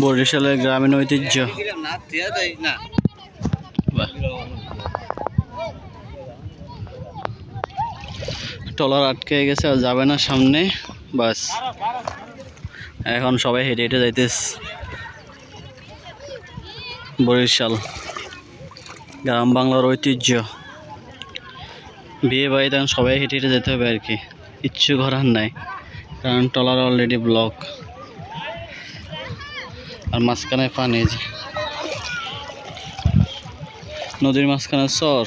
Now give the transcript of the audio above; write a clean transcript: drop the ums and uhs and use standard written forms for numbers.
বরিশালের গ্রামীণ ঐতিহ্য। ট্রলার আটকে গেছে, আর যাবে না সামনে। বাস এখন সবাই হেঁটে হেঁটে যাইতেছে। বরিশাল গ্রাম বাংলার ঐতিহ্য। বিয়ে বাড়িতে এখন সবাই হেঁটে হেঁটে যেতে হবে আর কি, কিচ্ছু করার নাই, কারণ ট্রলার অলরেডি ব্লক। আর মাঝখানে পানি, নদীর মাঝখানে চর।